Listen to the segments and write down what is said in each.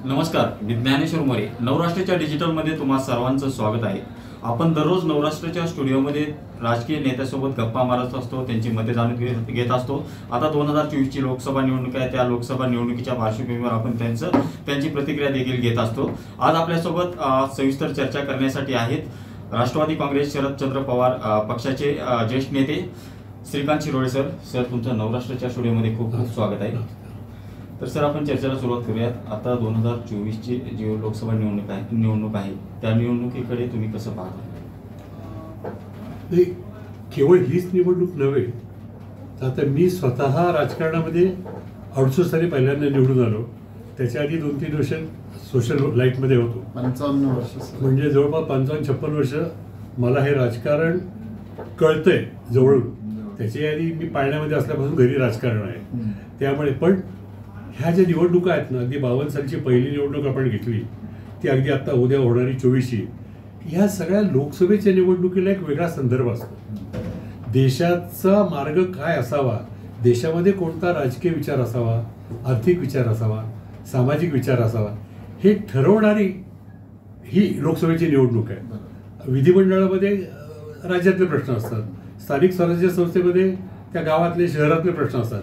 नमस्कार, मी ज्ञानेश्वर मोरे. नवराष्ट्राच्या डिजिटलमध्ये तुम्हा सर्वांचं स्वागत आहे. आपण दररोज नवराष्ट्राच्या स्टुडिओमध्ये राजकीय नेत्यासोबत गप्पा मारत असतो, त्यांची मते जाणून घेत असतो. आता 2024ची लोकसभा निवडणूक आहे. त्या लोकसभा निवडणुकीच्या पार्श्वभूमीवर आपण त्यांची प्रतिक्रिया देखील घेत असतो. आज आपल्यासोबत सविस्तर चर्चा करण्यासाठी आहेत राष्ट्रवादी काँग्रेस शरदचंद्र पवार पक्षाचे ज्येष्ठ नेते श्रीकांत शिरोळे सर. सर, तुमचं नवराष्ट्राच्या स्टुडिओमध्ये खूप खूप स्वागत आहे. तर सर, आपण चर्चेला सुरुवात करूयात. आता 2024ची जी लोकसभा निवडणूक आहे त्या निवडणुकीकडे तुम्ही कसं पाहता? नाही, केवळ हीच निवडणूक नव्हे तर आता मी स्वतः राजकारणामध्ये 68 साली पहिल्यांदा निवडून आलो. त्याच्या आधी 2-3 वर्ष सोशल लाईफमध्ये होतो. 55 वर्ष म्हणजे जवळपास 55-56 वर्ष मला हे राजकारण कळतंय जवळून. त्याच्या आधी मी पाळण्यामध्ये असल्यापासून घरी राजकारण आहे. त्यामुळे पण ह्या ज्या निवडणुका आहेत ना, अगदी 52 सालची पहिली निवडणूक आपण घेतली, ती अगदी आता उद्या होणारी 24ची, ह्या सगळ्या लोकसभेच्या निवडणुकीला एक वेगळा संदर्भ असतो. देशाचा मार्ग काय असावा, देशामध्ये कोणता राजकीय विचार असावा, आर्थिक विचार असावा, सामाजिक विचार असावा, हे ठरवणारी ही लोकसभेची निवडणूक आहे. विधिमंडळामध्ये राज्यातले प्रश्न असतात, स्थानिक स्वराज्य संस्थेमध्ये त्या गावातले शहरातले प्रश्न असतात.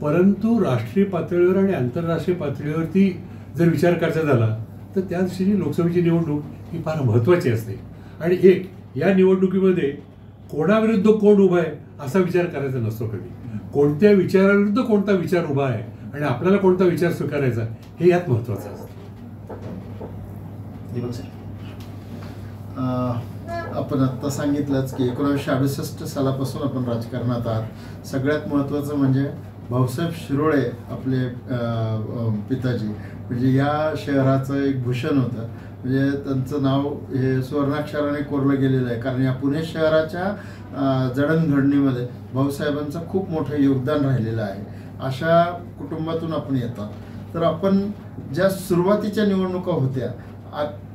परंतु राष्ट्रीय पातळीवर आणि आंतरराष्ट्रीय पातळीवरती जर विचार करायचा झाला तर त्या दृष्टीने लोकसभेची निवडणूक ही फार महत्त्वाची असते. आणि या निवडणुकीमध्ये कोणाविरुद्ध कोण उभा आहे असा विचार करायचा नसतो कधी. कोणत्या विचाराविरुद्ध कोणता विचार उभा आहे आणि आपल्याला कोणता विचार स्वीकारायचा हे यात महत्त्वाचं असतं. आपण आत्ता सांगितलंच की 1968 सालापासून आपण राजकारणात आहात. सगळ्यात महत्त्वाचं म्हणजे भाऊसाहेब शिरोळे आपले पिताजी म्हणजे या शहराचं एक भूषण होतं. म्हणजे त्यांचं नाव हे सुवर्णाक्षराने कोरलं गेलेलं आहे, कारण या पुणे शहराच्या जडणघडणीमध्ये भाऊसाहेबांचं खूप मोठं योगदान राहिलेलं आहे. अशा कुटुंबातून आपण येतात. तर आपण ज्या सुरुवातीच्या निवडणुका होत्या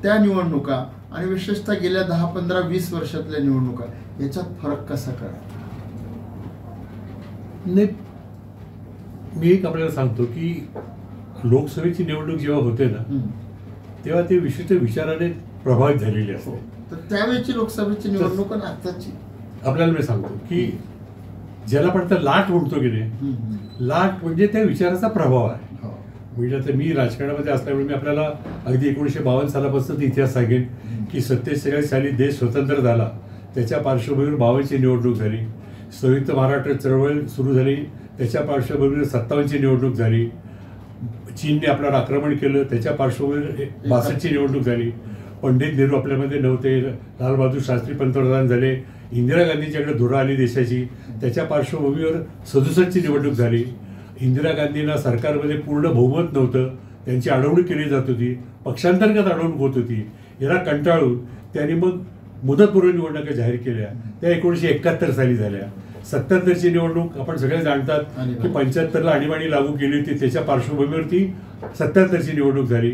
त्या निवडणुका आणि विशेषतः गेल्या 10, 15, 20 वर्षातल्या निवडणुका याच्यात फरक कसा कळा? नाही, मी एक आपल्याला सांगतो की लोकसभेची निवडणूक जेव्हा होते ना तेव्हा ते विशिष्ट विचाराने प्रभावित झालेली असते. तर त्यावेळेची लोकसभेची निवडणूक आणि आताची आपल्याला मी सांगतो की ज्याला पण तर लाट म्हणतो की नाही, लाट म्हणजे त्या विचाराचा प्रभाव आहे. म्हणजे आता मी राजकारणामध्ये असल्यामुळे मी आपल्याला अगदी 1952 सालापासून इतिहास सांगेन की 47 साली देश स्वतंत्र झाला. त्याच्या पार्श्वभूमीवर 52ची निवडणूक झाली. संयुक्त महाराष्ट्र चळवळ सुरू झाली, त्याच्या पार्श्वभूमीवर 57ची निवडणूक झाली. चीनने आपल्यावर आक्रमण केलं, त्याच्या पार्श्वभूमीवर 62ची निवडणूक झाली. पंडित नेहरू आपल्यामध्ये नव्हते, लालबहादूर शास्त्री पंतप्रधान झाले, इंदिरा गांधींच्याकडे धुरा आली देशाची, त्याच्या पार्श्वभूमीवर 67ची निवडणूक झाली. इंदिरा गांधींना सरकारमध्ये पूर्ण बहुमत नव्हतं, त्यांची अडवणूक केली जात होती, पक्षांतर्गत अडवणूक होत होती. याला कंटाळून त्यांनी मग मुदतपूर्व निवडणुका जाहीर केल्या. त्या 1971 साली झाल्या. 77ची निवडणूक आपण सगळे जाणतात की 75ला आणीबाणी लागू केली होती, त्याच्या पार्श्वभूमीवरती 77ची निवडणूक झाली.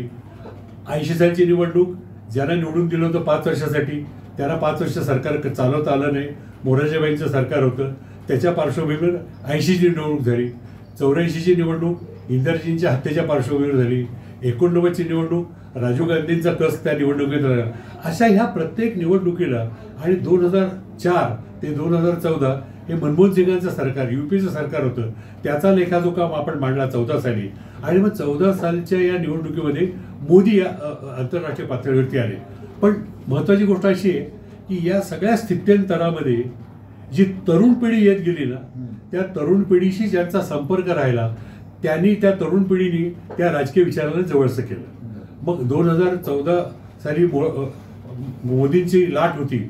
80 सालची निवडणूक, ज्यांना निवडून दिलं होतं 5 वर्षासाठी त्यांना 5 वर्ष सरकार चालवता आलं नाही, मोरारजीभाईंचं सरकार होतं, त्याच्या पार्श्वभूमीवर 80ची निवडणूक झाली. 84ची निवडणूक इंदिराजींच्या हत्येच्या पार्श्वभूमीवर झाली. 89ची निवडणूक राजीव गांधींचा कस त्या निवडणुकीत राहिला. अशा ह्या प्रत्येक निवडणुकीला आणि 2004 ते 2014 हे मनमोहन सिंगांचं सरकार, UPचं सरकार होतं, त्याचा लेखाजोखा आपण मांडला 14 साली. आणि मग 14 सालच्या या निवडणुकीमध्ये मोदी या आंतरराष्ट्रीय पातळीवरती आले. पण महत्त्वाची गोष्ट अशी आहे की या सगळ्या स्थित्यंतरामध्ये जी तरुण पिढी येत गेली ना, त्या तरुण पिढीशी ज्यांचा संपर्क राहिला त्यांनी, त्या तरुण पिढीने त्या राजकीय विचाराला जवळचं केलं. मग 2014 साली मोदींची लाट होती,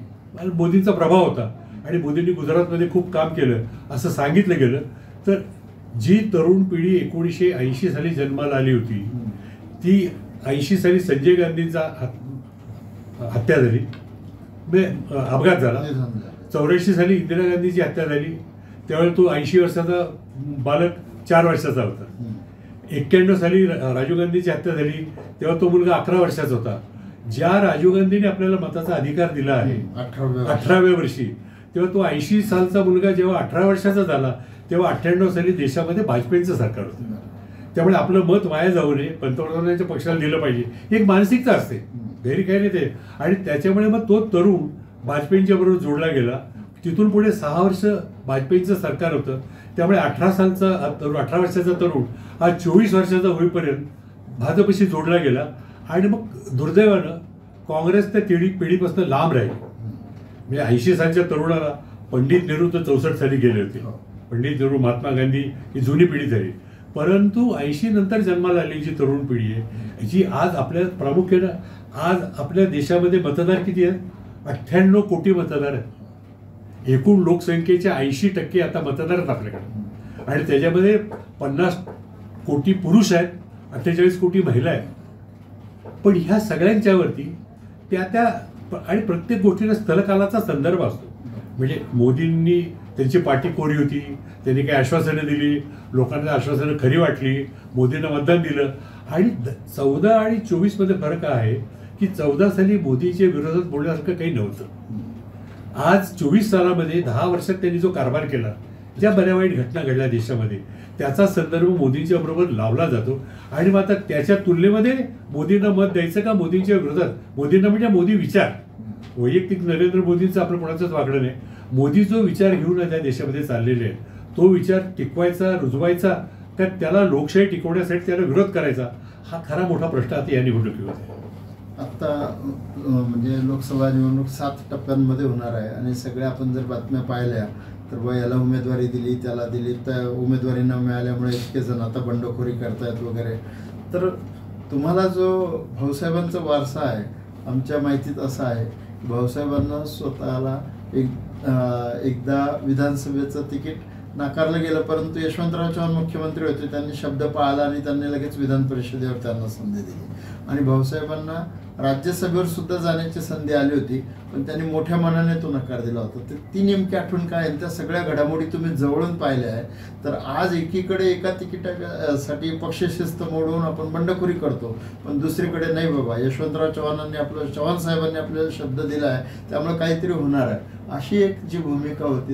मोदींचा प्रभाव होता आणि मोदींनी गुजरातमध्ये खूप काम केलं असं सांगितलं गेलं. तर जी तरुण पिढी 1980 साली जन्माला आली होती, ती 80 साली संजय गांधींचा हत्या झाली, अपघात झाला. 84 साली इंदिरा गांधीची हत्या झाली, त्यावेळेला तो 80 वर्षाचा बालक 4 वर्षाचा होता. 91 साली राजीव गांधीची हत्या झाली, तेव्हा तो मुलगा 11 वर्षाचा होता. ज्या राजीव गांधीने आपल्याला मताचा अधिकार दिला आहे 18व्या वर्षी, तेव्हा तो 80 सालचा मुलगा जेव्हा 18 वर्षाचा झाला तेव्हा 98 साली देशामध्ये वाजपेयींचं सरकार होतं. त्यामुळे आपलं मत वाया जाऊ नये, पंतप्रधानांच्या पक्षाला दिलं पाहिजे, एक मानसिकता असते, घरी काही नाही ते. आणि त्याच्यामुळे मग तो तरुण वाजपेयींच्या बरोबर जोडला गेला. तिथून पुढे 6 वर्ष वाजपेयींचं सरकार होतं. त्यामुळे 18 वर्षाचा तरुण हा 24 वर्षाचा होईपर्यंत भाजपशी जोडला गेला. आणि मग दुर्दैवानं काँग्रेस त्या पिढीपासून लांब राहील. म्हणजे 80 सालच्या तरुणाला पंडित नेहरू तर 64 साली गेले होते. पंडित नेहरू, महात्मा गांधी ही जुनी पिढी झाली. परंतु 80 नंतर जन्माला आलेली जी तरुण पिढी आहे जी आज आपल्या प्रामुख्यानं आज आपल्या देशामध्ये मतदार किती आहेत? 98 कोटी मतदार आहेत. एकूण लोकसंख्येच्या 80% आता मतदार आहेत आपल्याकडे. आणि त्याच्यामध्ये 50 कोटी पुरुष आहेत, 48 कोटी महिला आहेत. पण ह्या सगळ्यांच्यावरती त्या आणि प्रत्येक गोष्टीला स्थलकालाचा संदर्भ असतो. म्हणजे मोदींनी त्यांची पाठी कोरी होती, त्यांनी काही आश्वासनं दिली, लोकांना आश्वासनं खरी वाटली, मोदींना मतदान दिलं. आणि 14 आणि 24 मध्ये फरक आहे की 14 साली मोदीच्या विरोधात बोलण्यासारखं काही नव्हतं. आज 24 सालामध्ये 10 वर्षात त्यांनी जो कारभार केला, ज्या बऱ्या वाईट घटना घडल्या देशामध्ये, त्याचा संदर्भ मोदींच्या बरोबर लावला जातो. आणि मग आता त्याच्या तुलनेमध्ये मोदींना मत द्यायचं का मोदींच्या विरोधात? मोदींना म्हणजे मोदी विचार, वैयक्तिक नरेंद्र मोदींचं आपलं कोणाचंच वागणं नाही. मोदी जो विचार घेऊन त्या देशामध्ये चाललेले आहेत, तो विचार टिकवायचा, रुजवायचा का त्याला लोकशाही टिकवण्यासाठी त्याला विरोध करायचा, हा खरा मोठा प्रश्न आता या निवडणुकीमध्ये आहे. आत्ता म्हणजे लोकसभा निवडणूक 7 टप्प्यांमध्ये होणार आहे. आणि सगळ्या आपण जर बातम्या पाहिल्या तर याला उमेदवारी दिली, त्याला दिली, त्या उमेदवारी न मिळाल्यामुळे इतके जण आता बंडखोरी करतायत वगैरे. तर तुम्हाला जो भाऊसाहेबांचा वारसा आहे, आमच्या माहितीत असा आहे की भाऊसाहेबांना स्वतःला एकदा विधानसभेचं तिकीट नाकारलं गेलं, परंतु यशवंतराव चव्हाण मुख्यमंत्री होते, त्यांनी शब्द पाळला आणि त्यांनी लगेच विधान परिषदेवर त्यांना संधी दिली. आणि भाऊसाहेबांना राज्यसभेवर सुद्धा जाण्याची संधी आली होती, पण त्यांनी मोठ्या मनाने तो नकार दिला होता. तर ती नेमकी आठवण काय आहे? त्या सगळ्या घडामोडी तुम्ही जवळून पाहिल्या आहे. तर आज एकीकडे एका तिकिटासाठी पक्षशिस्त मोडून आपण बंडखोरी करतो, पण दुसरीकडे नाही बाबा, यशवंतराव चव्हाण साहेबांनी आपल्याला शब्द दिला आहे, त्यामुळे काहीतरी होणार आहे, अशी एक जी भूमिका होती.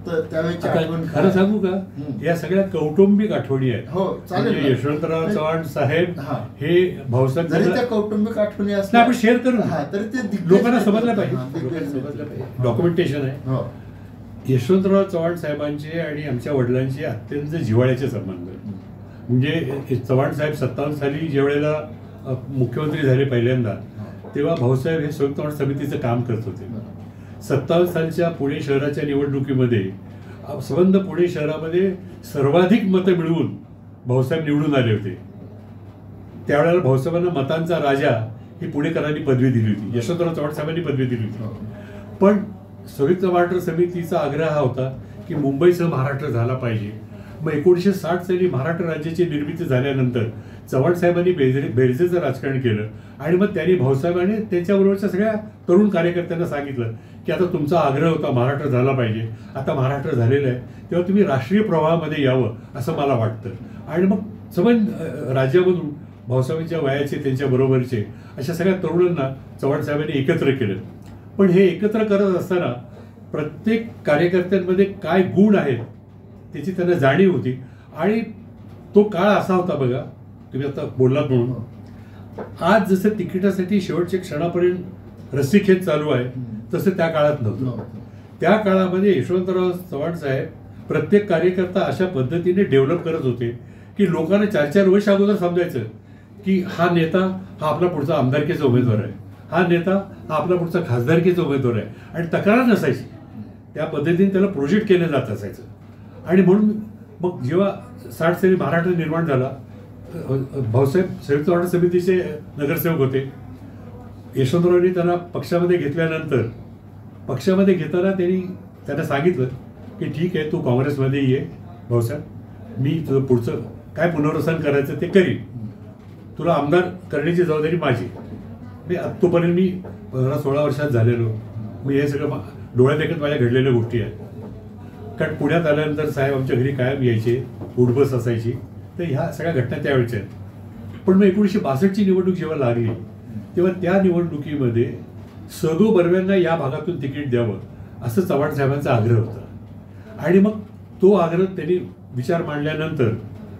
तर त्यावेळेची आठवण खरं सांगू का, या सगळ्या कौटुंबिक आठवणी आहेत. हो चालेल. यशवंतराव चव्हाण साहेब हे भाऊसाहेब जरी त्या कौटुंबिक आठवणी असल्या आपण शेअर करू, तरी ते लोकांना समजलं पाहिजे. डॉक्युमेंटेशन आहे. यशवंतराव चव्हाण साहेबांचे आणि आमच्या वडिलांचे अत्यंत जिव्हाळ्याचे संबंध. म्हणजे चव्हाण साहेब 57 साली ज्या वेळेला मुख्यमंत्री झाले पहिल्यांदा, तेव्हा भाऊसाहेब हे संयुक्त महाराष्ट्र समितीचं काम करत होते. 57 सालच्या पुणे शहराच्या निवडणुकीमध्ये संबंध पुणे शहरामध्ये सर्वाधिक मतं मिळवून भाऊसाहेब निवडून आले होते. त्यावेळेला भाऊसाहेबांना मतांचा राजा ही पुणेकरांनी पदवी दिली होती, यशवंतराव चव्हाण साहेबांनी पदवी दिली होती. पण संयुक्त महाराष्ट्र समितीचा आग्रह हा होता की मुंबईसह महाराष्ट्र झाला पाहिजे. मग 1960 साली महाराष्ट्र राज्याची निर्मिती झाल्यानंतर चव्हाण साहेबांनी बेरजेचं राजकारण केलं. आणि मग त्यांनी भाऊसाहेबांनी त्यांच्याबरोबरच्या सगळ्या तरुण कार्यकर्त्यांना सांगितलं की आता तुमचा आग्रह होता महाराष्ट्र झाला पाहिजे, आता महाराष्ट्र झालेलं आहे, तेव्हा तुम्ही राष्ट्रीय प्रवाहामध्ये यावं असं मला वाटतं. आणि मग संबंध राज्यामधून भाऊसाहेबांच्या वयाचे, त्यांच्या बरोबरचे अशा सगळ्या तरुणांना चव्हाण साहेबांनी एकत्र केलं. पण हे एकत्र करत असताना प्रत्येक कार्यकर्त्यांमध्ये काय गुण आहेत त्याची त्यांना जाणीव होती. आणि तो काळ असा होता बघा, तुम्ही आता बोललात म्हणून, आज जसं तिकिटासाठी शेवटच्या क्षणापर्यंत रस्सीखेच चालू आहे तसं त्या काळात नव्हतं. त्या काळामध्ये यशवंतराव चव्हाण साहेब प्रत्येक कार्यकर्ता अशा पद्धतीने डेव्हलप करत होते की लोकांना 4-4 वर्ष अगोदर समजायचं की हा नेता हा आपला पुढचा आमदारकीचा उमेदवार आहे, हा नेता हा आपला पुढचा खासदारकीचा उमेदवार आहे. आणि तक्रार नसायची, त्या पद्धतीने त्याला प्रोजेक्ट केलं जात असायचं. आणि म्हणून मग जेव्हा 60 साली महाराष्ट्र निर्माण झाला, भाऊसाहेब संयुक्त महाराष्ट्र समितीचे नगरसेवक होते. यशवंतरावांनी त्यांना पक्षामध्ये घेतल्यानंतर पक्षामध्ये घेताना त्यांना सांगितलं की ठीक आहे, तू काँग्रेसमध्ये ये भाऊसाहेब, मी तुझं पुढचं काय पुनर्वसन करायचं ते करीन, तुला आमदार करण्याची जबाबदारी माझी. मी तोपर्यंत मी 15-16 वर्षात झालेलो, मी हे सगळं डोळ्यात देखत माझ्या घडलेल्या गोष्टी आहेत. कारण पुण्यात आल्यानंतर साहेब आमच्या घरी कायम यायचे, उडबस असायची, तर ह्या सगळ्या घटना त्यावेळच्या आहेत. पण मग 1962ची निवडणूक जेव्हा लागली तेव्हा त्या निवडणुकीमध्ये सदो बर्व्यांना या भागातून तिकीट द्यावं असं चव्हाण साहेबांचा आग्रह होता. आणि मग तो आग्रह त्यांनी विचार मांडल्यानंतर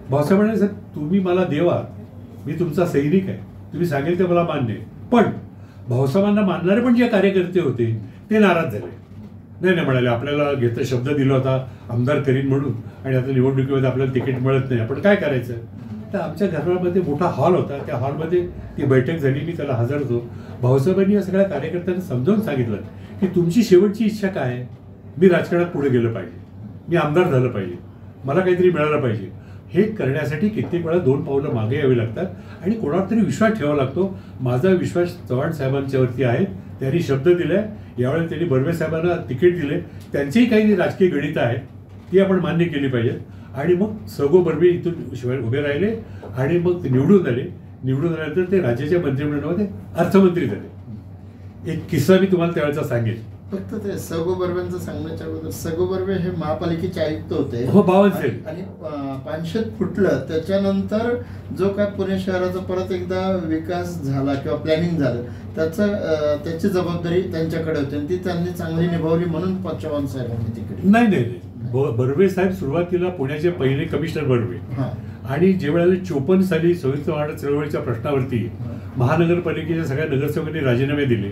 भाऊसाहेब म्हणाले, सर तुम्ही मला देवा, मी तुमचा सैनिक आहे, तुम्ही सांगेल ते मला मान्य आहे. पण भाऊसाहेबांना मानणारे पण जे कार्यकर्ते होते ते नाराज झाले. नाही म्हणाले, आपल्याला घेतला शब्द दिला होता आमदार करीन म्हणून, आणि आता निवडणुकीमध्ये आपल्याला तिकीट मिळत नाही, आपण काय करायचं. तर आमच्या घरामध्ये मोठा हॉल होता, त्या हॉलमध्ये ती बैठक झाली, मी त्याला हजर होतो. भाऊसाहेबांनी या सगळ्या कार्यकर्त्यांना समजावून सांगितलं की तुमची शेवटची इच्छा काय आहे, मी राजकारणात पुढे गेलं पाहिजे, मी आमदार झालं पाहिजे, मला काहीतरी मिळालं पाहिजे. हे करण्यासाठी कित्येक वेळा 2 पावलं मागे यावी लागतात आणि कोणावर तरी विश्वास ठेवावा लागतो. माझा विश्वास चव्हाण साहेबांच्यावरती आहे, त्यांनी शब्द दिलाय, यावेळेला त्यांनी बर्वे साहेबांना तिकीट दिले, त्यांचीही काही राजकीय गणितं आहेत ती आपण मान्य केली पाहिजेत. आणि मग सगो बर्वे इथून शिवाय उभे राहिले आणि मग ते निवडून आले. निवडून आल्यानंतर ते राज्याच्या मंत्रिमंडळामध्ये अर्थमंत्री झाले. एक किस्सा मी तुम्हाला त्यावेळेचा सांगेल. फक्त ते सगो बर्वेंचं सांगण्याच्या अगोदर, सगो बर्वे हे महापालिकेचे आयुक्त होते. हो, बावनसेन. आणि पानशेत फुटलं त्याच्यानंतर जो काय पुणे शहराचा परत एकदा विकास झाला किंवा प्लॅनिंग झालं, त्याची जबाबदारी त्यांच्याकडे होती आणि ती त्यांनी चांगली निभावली, म्हणून चव्हाण साहेबांनी तिकडे. नाही, बर्वे साहेब सुरुवातीला पुण्याचे पहिले कमिशनर बर्वे, आणि ज्यावेळेला 54 साली संयुक्त महाराष्ट्र चळवळीच्या प्रश्नावरती महानगरपालिकेच्या सगळ्या नगरसेवकांनी राजीनामे दिले,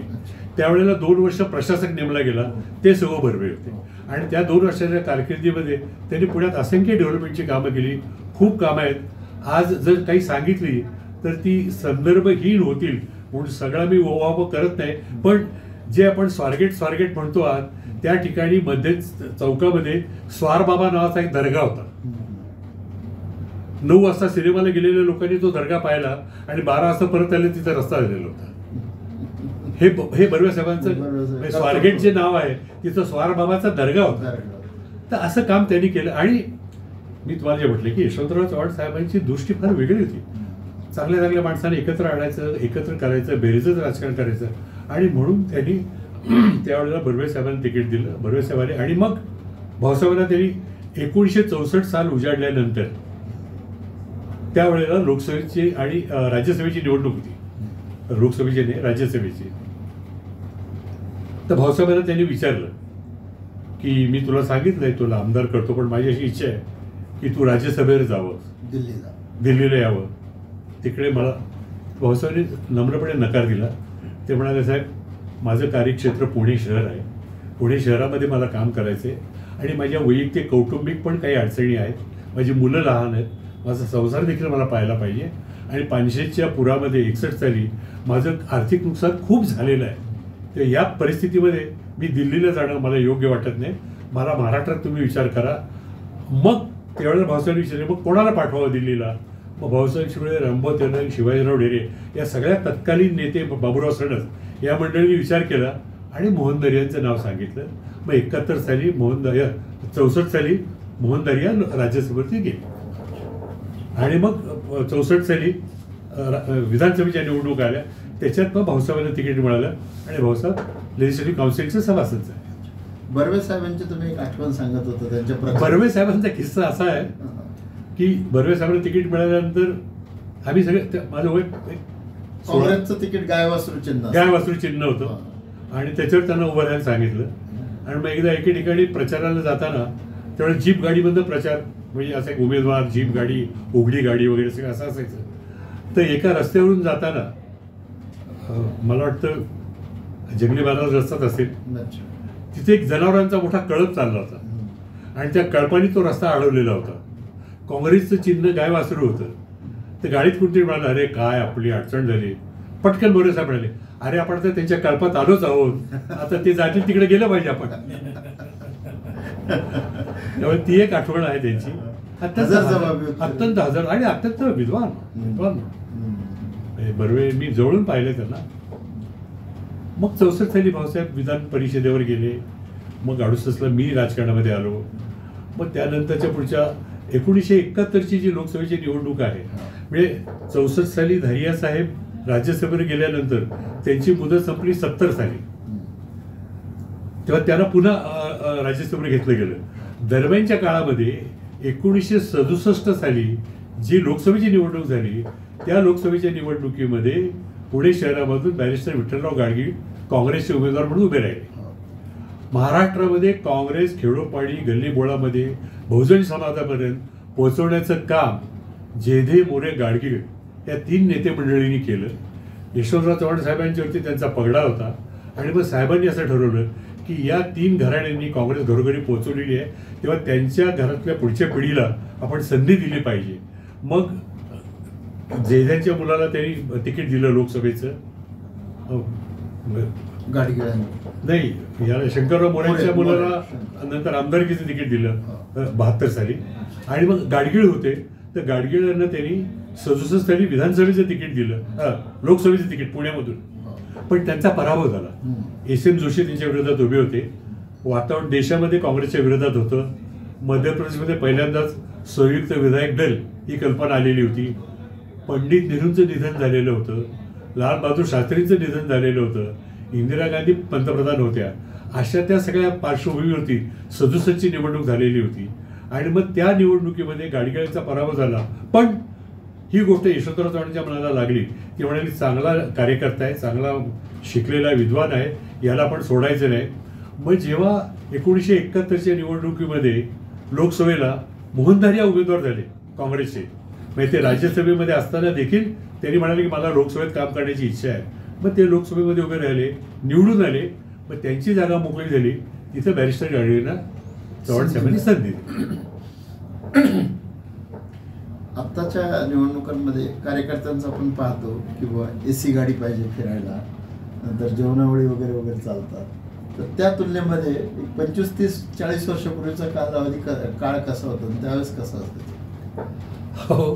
त्यावेळेला 2 वर्ष प्रशासक नेमला गेला, ते सगो बर्वे होते. आणि त्या 2 वर्षाच्या कारकिर्दीमध्ये त्यांनी पुण्यात असंख्य डेव्हलपमेंटची कामं केली, खूप कामं आहेत. आज जर काही सांगितली तर ती संदर्भहीन होतील म्हणून सगळा मी ओवावं करत नाही. पण जे आपण स्वारगेट म्हणतो आहात, त्या ठिकाणी मध्ये चौकामध्ये स्वारबाबा नावाचा एक दर्गा होता. 9 वाजता सिनेमाला गेलेल्या लोकांनी तो दर्गा पाहिला आणि 12 वाजता परत आले, तिचा रस्ता झालेला होता. हे बर्वे साहेबांचं स्वारगेट जे नाव आहे तिथं स्वारबाबाचा दर्गा होता. तर असं काम त्यांनी केलं. आणि मी तुम्हाला जे म्हटलं की यशवंतराव चव्हाण साहेबांची दृष्टी फार वेगळी होती. चांगल्या माणसाने एकत्र आणायचं, एकत्र करायचं, बेरीजच राजकारण करायचं. आणि म्हणून त्यांनी त्यावेळेला बर्वे साहेबांना तिकीट दिलं, बर्वे साहेबांनी. आणि मग भाऊसाहेबांना त्यांनी 1964 साल उजाडल्यानंतर त्यावेळेला लोकसभेची आणि राज्यसभेची निवडणूक होती. लोकसभेची नाही, राज्यसभेची. तर भाऊसाहेबांना त्यांनी विचारलं की मी तुला सांगितलंय तुला आमदार करतो, पण माझी अशी इच्छा आहे की तू राज्यसभेवर जावं, दिल्लीला यावं. तिकडे मला भाऊसाहेबांनी नम्रपणे नकार दिला. ते म्हणाले, साहेब माझं कार्यक्षेत्र पुणे शहर आहे, पुणे शहरामध्ये मला काम करायचं आहे आणि माझ्या वैयक्तिक कौटुंबिक पण काही अडचणी आहेत, माझी मुलं लहान आहेत, माझा संसार देखील मला पाहायला पाहिजे. आणि 500च्या पुरामध्ये 61 साली माझं आर्थिक नुकसान खूप झालेलं आहे. तर या परिस्थितीमध्ये मी दिल्लीला जाणं मला योग्य वाटत नाही, मला महाराष्ट्रात तुम्ही विचार करा. मग त्यावेळेला भाऊसाहेबांनी विचारले, मग कोणाला पाठवावं दिल्लीला. मग भाऊसाहेब शिवळे, रामभाऊ तेलंग, शिवाजीराव ढेरे या सगळ्या तत्कालीन नेते, बाबूराव सणस या मंडळींनी विचार केला आणि मोहन दरियांचं नाव सांगितलं. मग 71 साली 64 साली मोहन दरिया राज्यसभेवरती गेले. आणि मग 64 साली विधानसभेच्या निवडणूक आल्या, त्याच्यात मग भाऊसाहेबांना तिकीट मिळालं आणि भाऊसाहेब लेजिस्लेटिव्ह काउन्सिलचे सभासद झाले. बर्वे साहेबांची तुम्ही एक आठवण सांगत होता त्यांच्या. बर्वे साहेबांचा किस्सा असा आहे की बर्वे साहेबांना तिकीट मिळाल्यानंतर आम्ही सगळे, माझं वय काँग्रेसचं तिकीट गायवासरू चिन्ह होतं आणि त्याच्यावर त्यांना उभं राहायला सांगितलं. आणि मग एकदा एके ठिकाणी प्रचाराला जाताना त्यावेळेस जीप गाडीमधनं प्रचार, म्हणजे असं एक उमेदवार, जीप गाडी, उघडी गाडी वगैरे सगळं असं असायचं. तर एका रस्त्यावरून जाताना मला वाटतं जंगली महाराज रस्ताच असेल, तिथे एक जनावरांचा मोठा कळप चालला होता आणि त्या कळपाने तो रस्ता अडवलेला होता. काँग्रेसचं चिन्ह गाय वासरू होतं. तर गाडीत कुठेतरी म्हणाला, अरे काय आपली अडचण झाली. पटकन बरोबर साहेब म्हणाले, अरे आपण तर त्यांच्या कळपात आलोच आहोत, आता ते जातील तिकडे गेलं पाहिजे आपण. त्यामुळे ती एक आठवण आहे त्यांची. अत्यंत हजर आणि अत्यंत विद्वान. बर्वे मी जवळून पाहिले त्यांना. मग 64 साली भाऊसाहेब विधान परिषदेवर गेले. मग 68ला मी राजकारणामध्ये आलो. मग त्यानंतरच्या पुढच्या 1971ची जी लोकसभेची निवडणूक आहे, म्हणजे 64 साली धारिया साहेब राज्यसभेवर गेल्यानंतर त्यांची मुदत संपली 70 साली. तेव्हा त्यांना पुन्हा राज्यसभेवर घेतलं गेलं. दरम्यानच्या काळामध्ये 1967 साली जी लोकसभेची निवडणूक झाली, त्या लोकसभेच्या निवडणुकीमध्ये पुणे शहरामधून बॅरिस्टर विठ्ठलराव गाडगीळ काँग्रेसचे उमेदवार म्हणून उभे राहिले. महाराष्ट्रामध्ये काँग्रेस खेडोपाडी गल्लीबोळामध्ये बहुजन समाजापर्यंत पोहोचवण्याचं काम जेधे, मोरे, गाडगीळ या 3 नेते मंडळींनी केलं. यशवंतराव चव्हाण साहेबांच्यावरती त्यांचा पगडा होता आणि मग साहेबांनी असं ठरवलं की या 3 घराण्यांनी काँग्रेस घरोघरी पोहोचवलेली आहे, तेव्हा त्यांच्या घरातल्या पुढच्या पिढीला आपण संधी दिली पाहिजे. मग जेध्यांच्या मुलाला त्यांनी तिकीट दिलं लोकसभेचं. गाडगिळांनी नाही, याला शंकरराव मोऱ्यांच्या मुलाला नंतर आमदारकीचं तिकीट दिलं 72 साली. आणि मग गाडगीळ होते, तर गाडगिळांना त्यांनी 67 साली विधानसभेचं तिकीट दिलं, लोकसभेचं तिकीट पुण्यामधून. पण त्यांचा पराभव झाला. एस.एम. जोशी त्यांच्या विरोधात उभे होते. वातावरण देशामध्ये काँग्रेसच्या विरोधात होतं. मध्य प्रदेशमध्ये पहिल्यांदाच संयुक्त विधायक दल ही कल्पना आलेली होती. पंडित नेहरूंचं निधन झालेलं होतं. लाल बहादूर शास्त्रींचं निधन झालेलं होतं. इंदिरा गांधी पंतप्रधान होत्या. अशा त्या सगळ्या पार्श्वभूमीवरती 67ची निवडणूक झालेली होती. आणि मग त्या निवडणुकीमध्ये गाडगिळांचा पराभव झाला. पण ही गोष्ट यशवंतराव चव्हाणांच्या मनाला लागली. ती म्हणाली चांगला कार्यकर्ता आहे, चांगला शिकलेला विद्वान आहे, याला आपण सोडायचं नाही. मग जेव्हा 1971च्या निवडणुकीमध्ये लोकसभेला मोहनधारिया उमेदवार झाले काँग्रेसचे, म्हणजे ते राज्यसभेमध्ये असताना देखील त्यांनी म्हणाले की मला लोकसभेत काम करण्याची इच्छा आहे. मग ते लोकसभेमध्ये उभे राहिले, निवडून आले. मग त्यांची जागा मोकळी झाली. तिथं बॅरिस्टर गाडगीळांना चव्हाण साहेबांनी संधी दिली. आत्ताच्या निवडणुकांमध्ये कार्यकर्त्यांचं आपण पाहतो की बुवा AC गाडी पाहिजे फिरायला, नंतर जेवणावळी वगैरे वगैरे चालतात. तर त्या तुलनेमध्ये 25, 30, 40 वर्षापूर्वीचा कालावधी काळ कसा होता, त्यावेळेस कसा असतो? हो,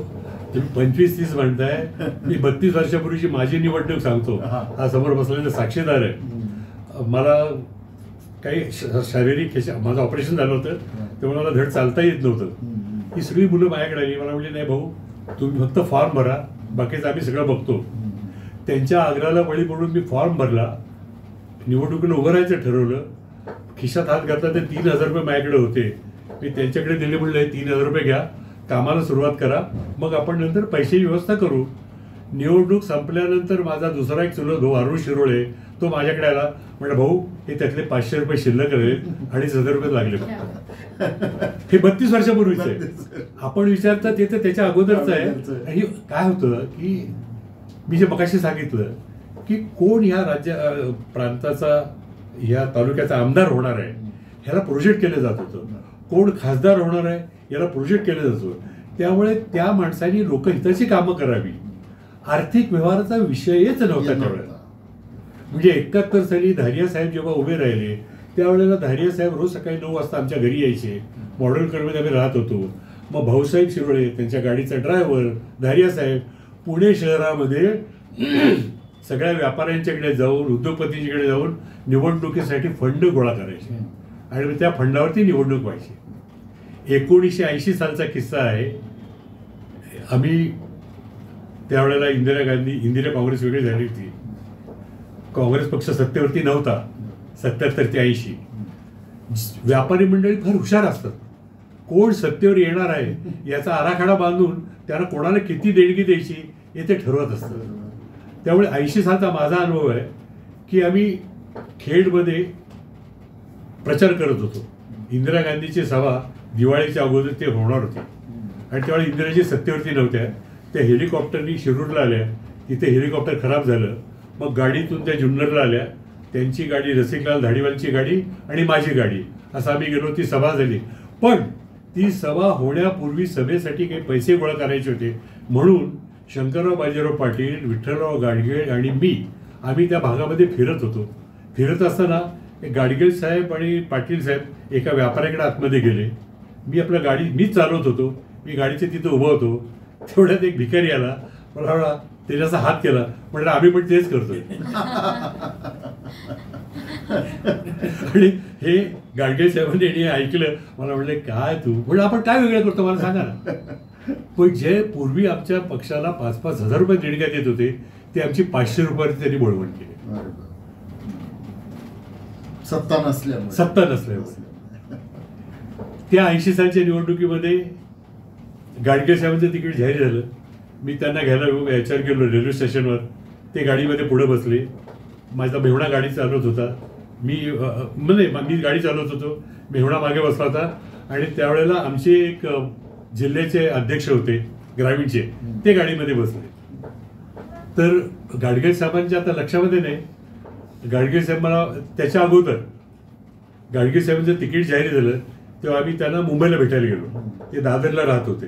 तुम्ही 25-30 म्हणताय. मी 32 वर्षापूर्वीची माझी निवडणूक सांगतो. हा समोर बसलेला साक्षीदार आहे. मला काही शारीरिक माझं ऑपरेशन झालं होतं, तेव्हा मला धड चालता येत नव्हतं. ही सगळी मुलं माझ्याकडे आली. मला म्हणली नाही भाऊ, तुम्ही फक्त फॉर्म भरा, बाकीचं आम्ही सगळं बघतो. त्यांच्या आग्रहाला बळी पडून मी फॉर्म भरला. निवडणुकीला उभं राहायचं ठरवलं. खिशात हात घातला तर 3,000 रुपये माझ्याकडे होते. मी त्यांच्याकडे दिले, म्हणलं 3,000 रुपये घ्या, कामाला सुरुवात करा, मग आपण नंतर पैशाची व्यवस्था करू. निवडणूक संपल्यानंतर माझा दुसरा एक चुलत भाऊ अरुण शिरोळे, तो माझ्याकडे आला. म्हटलं भाऊ, हे त्यातले 500 रुपये शिल्लक आहेत, 2,500 रुपये लागले. हे 32 वर्षापूर्वीच आहे. आपण विचारता ते तर त्याच्या अगोदरच आहे. आणि काय होतं की मी जे मगाशी सांगितलं की कोण ह्या प्रांताचा, ह्या तालुक्याचा आमदार होणार आहे, ह्याला प्रोजेक्ट केलं जात होतं. कोण खासदार होणार आहे याला प्रोजेक्ट केलं जातो. त्यामुळे त्या माणसांनी लोकहिताची कामं करावी. आर्थिक व्यवहाराचा विषयच नव्हता त्यावेळेला. म्हणजे 71 साली धारिया साहेब जेव्हा उभे राहिले, त्यावेळेला धारिया साहेब रोज सकाळी 9 वाजता आमच्या घरी यायचे. मॉडेल कॉलनीमध्ये आम्ही राहत होतो. मग भाऊसाहेब शिरोळे, त्यांच्या गाडीचा ड्रायव्हर धारिया साहेब, पुणे शहरामध्ये सगळ्या व्यापाऱ्यांच्याकडे जाऊन, उद्योगपतींच्याकडे जाऊन निवडणुकीसाठी फंड गोळा करायचे आणि त्या फंडावरती निवडणूक व्हायची. 1980 सालचा किस्सा आहे. आम्ही त्यावेळेला इंदिरा काँग्रेस वेगळी झाली होती. काँग्रेस पक्ष सत्तेवरती नव्हता 77 ते 80. व्यापारी मंडळी फार हुशार असतात. कोण सत्तेवर येणार आहे याचा आराखडा बांधून त्यांना कोणाला किती देणगी द्यायची हे ते ठरवत असतात. त्यामुळे 80 सालचा माझा अनुभव आहे की आम्ही खेडमध्ये प्रचार करत होतो. इंदिरा गांधीची सभा दिवाळीच्या अगोदर ते होणार होते आणि त्यावेळी इंदिराजी सत्तेवरती नव्हत्या. त्या हेलिकॉप्टरनी शिरूरला आल्या. तिथे हेलिकॉप्टर खराब झालं. मग गाडीतून त्या जुन्नरला आल्या. त्यांची गाडी, रसिकलाल धाडीवालची गाडी आणि माझी गाडी, असं आम्ही गेलो. ती सभा झाली. पण ती सभा होण्यापूर्वी सभेसाठी काही पैसे गोळा करायचे होते, म्हणून शंकरराव बाजीराव पाटील, विठ्ठलराव गाडगीळ आणि मी आम्ही त्या भागामध्ये फिरत होतो. फिरत असताना गाडगीळ साहेब आणि पाटील साहेब एका व्यापाऱ्याकडे आतमध्ये गेले. मी आपल्या गाडी मीच चालवत होतो. मी गाडीच्या तिथं उभं होतो. तेवढ्यात एक भिकारी आला. मला त्याच्याचा हात केला. म्हटलं आम्ही पण तेच करतोय. आणि हे गाडगीळ साहेबांनी ऐकलं. मला म्हणले काय तू, म्हणजे आपण काय वेगळं करतो मला सांगा ना. पण जे पूर्वी आमच्या पक्षाला 5-5 हजार रुपये देणग्यात येत होते, ते आमची 500 रुपयावरती त्यांनी बळवण केली. सत्ता नसल्यामुळे. त्या 80 सालच्या निवडणुकीमध्ये गाडगीळ साहेबांचं तिकीट जाहीर झालं. मी त्यांना घ्यायला याच्यावर गेलो रेल्वे स्टेशनवर. ते गाडीमध्ये पुढे बसले. माझा मेहुणा गाडी चालवत होता. मी गाडी चालवत होतो. मेहुणा मागे बसला होता. आणि त्यावेळेला आमचे एक जिल्ह्याचे अध्यक्ष होते ग्रामीणचे, ते गाडीमध्ये बसले. तर गाडगे साहेबांच्या आता लक्षामध्ये नाही, गाडगे साहेब मला त्याच्या अगोदर गाडगे साहेबांचं तिकीट जाहीर झालं तेव्हा आम्ही त्यांना मुंबईला भेटायला गेलो. ते दादरला राहत होते.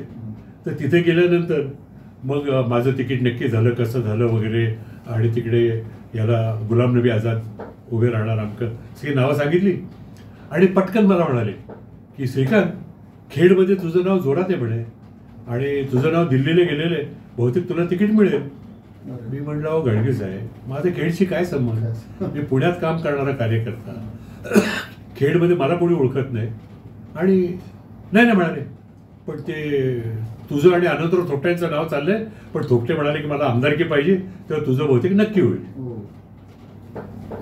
तर तिथे गेल्यानंतर मग माझं तिकीट नक्की झालं, कसं झालं वगैरे, आणि तिकडे याला गुलाम नबी आझाद उभे राहणार आमकं सगळी नावं सांगितली. आणि पटकन मला म्हणाले की श्रीकांत, खेडमध्ये तुझं नाव जोरात आहे म्हणे, आणि तुझं नाव दिल्लीला गेलेलं आहे, बहुतेक तुला तिकीट मिळेल. मी म्हणलं अहो गाडगे साहेब, माझं खेडशी काय संबंध, मी पुण्यात काम करणारा कार्यकर्ता, खेडमध्ये मला कोणी ओळखत नाही. आणि नाही म्हणाले, पण ते तुझं आणि अनंतराव थोपट्यांचं नाव चाललंय, पण थोपटे म्हणाले की मला आमदारकी पाहिजे, तर तुझं बहुतेक नक्की होईल.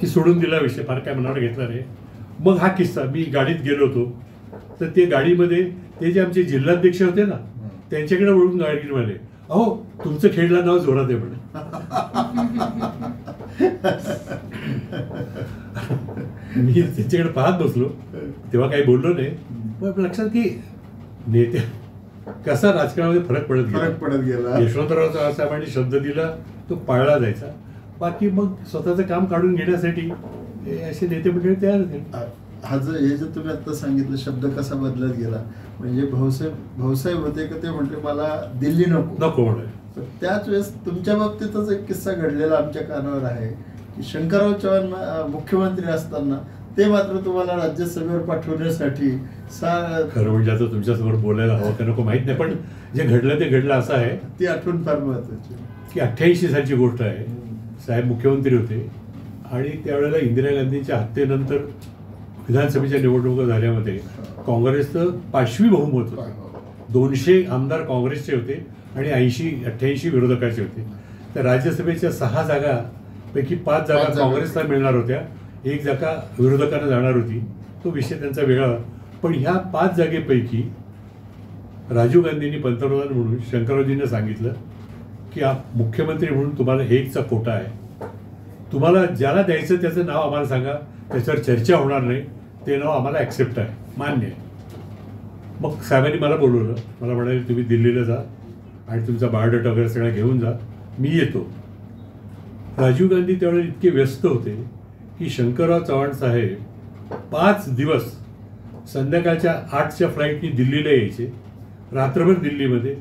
की सोडून दिला विषय, फार काय मनावर घेतला नाही. मग हा किस्सा, मी गाडीत गेलो होतो, तर ते गाडीमध्ये ते जे आमचे जिल्हाध्यक्ष होते ना, त्यांच्याकडे वळून गाडी म्हणाले, अहो तुमचं खेडला नाव जोरात आहे म्हणे. मी त्यांच्याकडे पाहत बसलो, तेव्हा काही बोललो नाही. पण लक्षात की नेत्या कसा राजकारणामध्ये फरक पडत गेला. यशवंतराव चव्हाण साहेबांनी शब्द दिला तो पाळला जायचा. बाकी मग स्वतःचं काम काढून घेण्यासाठी असे नेते मंडळी तयार होते. हा जो हे जे तुम्ही आता सांगितलं शब्द कसा बदलत गेला, म्हणजे भाऊसाहेब होते का ते म्हटले मला दिल्ली नको म्हणाले. त्याच वेळेस तुमच्या बाबतीतच एक किस्सा घडलेला आमच्या कानावर आहे की शंकरराव चव्हाण मुख्यमंत्री असताना ते मात्र तुम्हाला राज्यसभेवर पाठवण्यासाठी खरं म्हणजे आता तुमच्यासमोर बोलायला हवं का नको माहित नाही, पण जे घडलं ते घडलं असं आहे. ती आठवण फार महत्वाची की 88 सालची गोष्ट आहे. साहेब मुख्यमंत्री होते आणि त्यावेळेला इंदिरा गांधींच्या हत्येनंतर विधानसभेच्या निवडणुका झाल्यामध्ये काँग्रेसचं 5वी बहुमत होतं. 200 आमदार काँग्रेसचे होते आणि 88 विरोधकाचे होते. तर राज्यसभेच्या 6 जागापैकी 5 जागा काँग्रेसला मिळणार होत्या, 1 जागा विरोधकांना जाणार होती. तो विषय त्यांचा वेगळा. पण ह्या 5 जागेपैकी राजीव गांधींनी पंतप्रधान म्हणून शंकररावजींना सांगितलं की मुख्यमंत्री म्हणून तुम्हाला 1चा कोटा आहे, तुम्हाला ज्याला द्यायचं त्याचं नाव आम्हाला सांगा, त्याच्यावर चर्चा होणार नाही, ते नाव आम्हाला ॲक्सेप्ट आहे, मान्य आहे. मग साहेबांनी मला बोलवलं, मला म्हणाले तुम्ही दिल्लीला जा आणि तुमचा बायोडेटा वगैरे सगळं घेऊन जा, मी येतो. राजीव गांधी त्यावेळेला इतके व्यस्त होते की शंकरराव चव्हाण साहेब 5 दिवस संध्याकाळच्या 8च्या फ्लाईटनी दिल्लीला यायचे, रात्रभर दिल्लीमध्ये,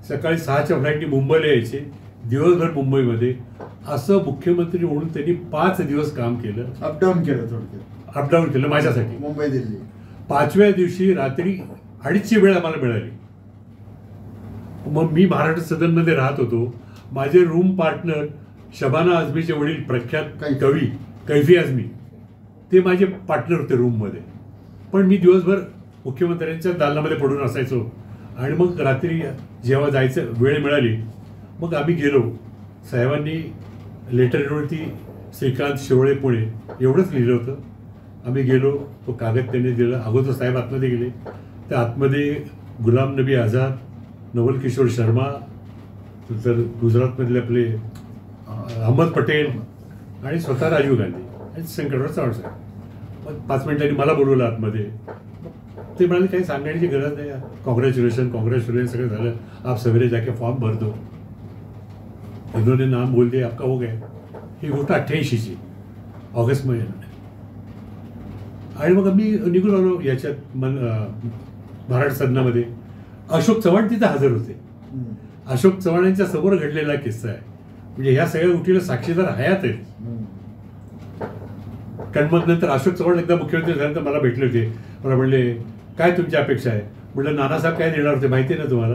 सकाळी 6च्या फ्लाईटनी मुंबईला यायचे, दिवसभर मुंबईमध्ये. असं मुख्यमंत्री म्हणून त्यांनी 5 दिवस काम केलं, अपडाऊन केलं माझ्यासाठी मुंबई दिल्ली. 5व्या दिवशी रात्री 2:30ची वेळ आम्हाला मिळाली. मग मी महाराष्ट्र सदनमध्ये राहत होतो. माझे रूम पार्टनर शबाना आझमीचे वडील प्रख्यात कवी कैफी आझमी, ते माझे पार्टनर होते रूममध्ये. पण मी दिवसभर मुख्यमंत्र्यांच्या दालनामध्ये पडून असायचो. आणि मग रात्री जेव्हा जायचं वेळ मिळाली मग आम्ही गेलो. साहेबांनी लेटरवरती श्रीकांत शिरोळे पुणे एवढंच लिहिलं होतं. आम्ही गेलो, तो कागद त्यांनी दिला. अगोदर साहेब आतमध्ये गेले. त्या आतमध्ये गुलाम नबी आझाद, नवल किशोर शर्मा, तर गुजरातमधले आपले अहमद पटेल आणि स्वतः राजीव गांधी आणि शंकरराव चव्हाण साहेब. मग 5 मिनिटांनी मला बोलवलं आतमध्ये. ते म्हणाले काही सांगण्याची गरज नाही, कॉंग्रॅच्युलेशन सगळं झालं, आप सवेरे जाके फॉर्म भर दो, इन्होंने नाम बोल दिया, आपका हो गया. ही गोष्ट 88ची ऑगस्ट महिन्यात. आणि मग आम्ही निघून आलो याच्यात महाराष्ट्र सदनामध्ये. अशोक चव्हाण तिथे हजर होते. अशोक चव्हाणांच्या समोर घडलेला किस्सा आहे. म्हणजे ह्या सगळ्या गोष्टीला साक्षीदार हयात आहेत. कारण मग नंतर अशोक चव्हाण एकदा मुख्यमंत्री झाल्यानंतर मला भेटले होते. मला म्हणले काय तुमची अपेक्षा आहे. म्हटलं नानासाहेब काय देणार होते माहिती आहे ना तुम्हाला.